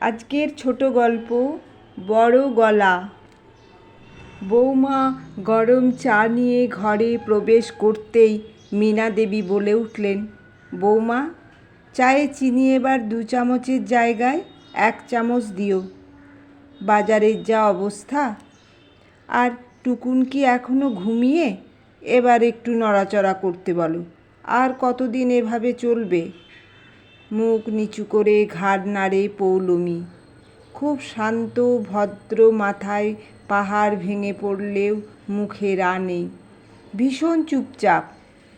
আজকের ছোট গল্প বড় গলা। বৌমা গরম চা নিয়ে ঘরে প্রবেশ করতেই মীনা দেবী বলে উঠলেন, বৌমা, চায়ে চিনি এবার 2 চামচের জায়গায় 1 চামচ দিও। বাজারের যা অবস্থা। আর টুকুন কি এখনো ঘুমিয়ে? এবার একটু নড়াচড়া করতে বলো। আর কতদিন এভাবে চলবে? মুখ নিচু করে ঘাড় নাড়ে পৌলমী। খুব শান্ত ভদ্র, মাথায় পাহাড় ভেঙে পড়লেও মুখে রা নেই। ভীষণ চুপচাপ,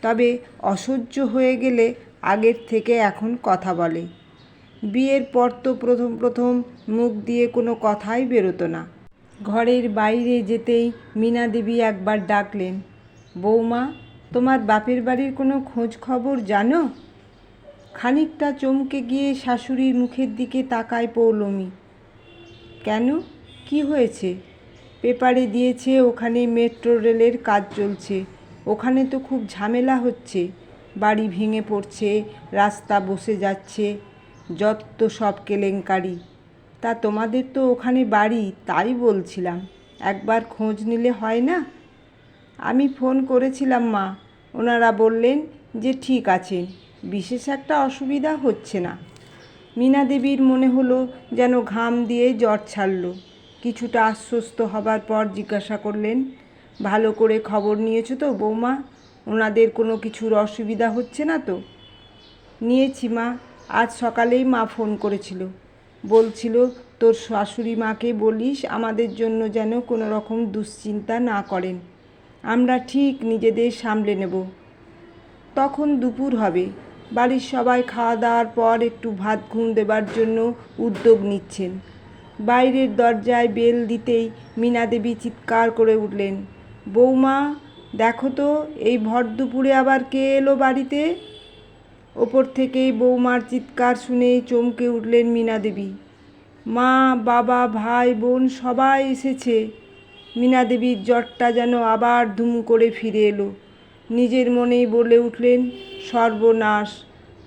তবে অসহ্য হয়ে গেলে আগের থেকে এখন কথা বলে। বিয়ের পর তো প্রথম মুখ দিয়ে কোনো কথাই বেরোতো না। ঘরের বাইরে যেতেই মীনা দেবী একবার ডাকলেন, বৌমা, তোমার বাপের বাড়ির কোনো খোঁজ খবর জানো? খানিকটা চমকে গিয়ে শাশুড়ির মুখের দিকে তাকায় পৌলমী। কেন, কি হয়েছে? পেপারে দিয়েছে ওখানে মেট্রো রেলের কাজ চলছে। ওখানে তো খুব ঝামেলা হচ্ছে। বাড়ি ভেঙে পড়ছে, রাস্তা বসে যাচ্ছে, যত সব কেলেঙ্কারি। তা তোমাদের তো ওখানে বাড়ি, তাই বলছিলাম, একবার খোঁজ নিলে হয় না? আমি ফোন করেছিলাম মা, ওনারা বললেন যে ঠিক আছেন, বিশেষ একটা অসুবিধা হচ্ছে না। মীনা দেবীর মনে হলো যেন ঘাম দিয়ে জ্বর ছাড়ল। কিছুটা আশ্বস্ত হবার পর জিজ্ঞাসা করলেন, ভালো করে খবর নিয়েছো তো বৌমা? ওনাদের কোনো কিছুর অসুবিধা হচ্ছে না তো? নিয়েছি মা, আজ সকালেই মা ফোন করেছিল। বলছিল তোর শাশুড়ি মাকে বলিস আমাদের জন্য যেন কোনো রকম দুশ্চিন্তা না করেন, আমরা ঠিক নিজেদের সামলে নেব। তখন দুপুর হবে। বাড়ির সবাই খাওয়া দাওয়ার পর একটু ভাত ঘুম দেবার জন্য উদ্যোগ নিচ্ছেন। বাইরের দরজায় বেল দিতেই মীনা দেবী চিৎকার করে উঠলেন, বৌমা, দেখো তো এই ভর দুপুরে আবার কে এলো বাড়িতে? ওপর থেকেই বৌমার চিৎকার শুনে চমকে উঠলেন মীনা দেবী। মা, বাবা, ভাই, বোন সবাই এসেছে। মীনা দেবীর জ্বরটা যেন আবার ধুম করে ফিরে এলো। নিজের মনেই বলে উঠলেন, সর্বনাশ,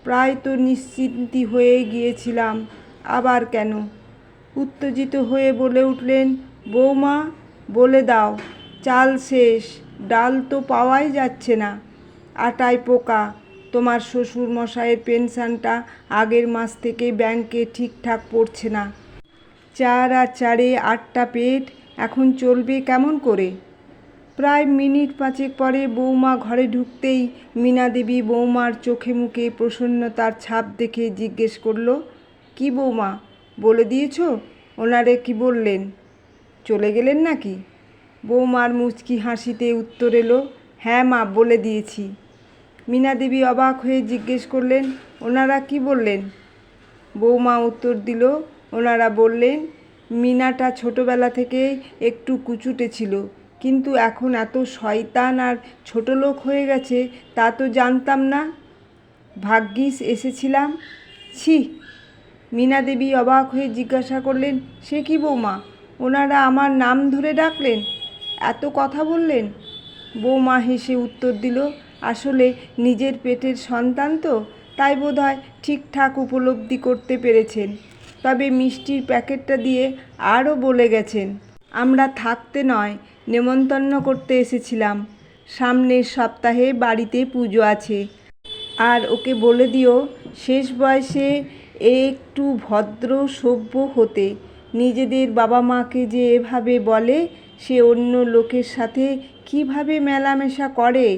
প্রায় তো নিশ্চিন্তি হয়ে গিয়েছিলাম, আবার কেন? উত্তেজিত হয়ে বলে উঠলেন, বৌমা, বলে দাও, চাল শেষ, ডাল তো পাওয়াই যাচ্ছে না, আটায় পোকা। তোমার শ্বশুর মশাইয়ের পেনশনটা আগের মাস থেকে ব্যাংকে ঠিকঠাক পড়ছে না। 4 আর 4-এ 8টা পেট, এখন চলবে কেমন করে? প্রায় মিনিট 5 পরে বৌমা ঘরে ঢুকতেই মীনা দেবী বৌমার চোখে মুখে প্রসন্নতার ছাপ দেখে জিজ্ঞেস করল, কি বৌমা, বলে দিয়েছো? ওনারে কি বললেন? চলে গেলেন নাকি? বৌমার মুচকি হাসিতে উত্তর এলো, হ্যাঁ মা, বলে দিয়েছি। মীনা দেবী অবাক হয়ে জিজ্ঞেস করলেন, ওনারা কি বললেন? বৌমা উত্তর দিল, ওনারা বললেন, মীনাটা ছোটোবেলা থেকে একটু কুচুটে ছিল, কিন্তু এখন এত শয়তান আর ছোটলোক হয়ে গেছে তা তো জানতাম না। ভাগ্যিস এসেছিলাম। ছি! মীনা দেবী অবাক হয়ে জিজ্ঞাসা করলেন, সে কি বৌমা, ওনারা আমার নাম ধরে ডাকলেন, এত কথা বললেন? বৌমা হেসে উত্তর দিল, আসলে নিজের পেটের সন্তান তো, তাই বোধহয় ঠিকঠাক উপলব্ধি করতে পেরেছেন। তবে মিষ্টির প্যাকেটটা দিয়ে আরও বলে গেছেন, আমরা থাকতে নয়, নেমন্তন্ন করতে এসেছিলাম। সামনের সপ্তাহে বাড়িতে পুজো আছে, আর ওকে বলে দিও শেষ বয়সে একটু ভদ্র সভ্য হতে। নিজেদের বাবা মাকে যে এভাবে বলে, সে অন্য লোকের সাথে কিভাবে মেলামেশা করে।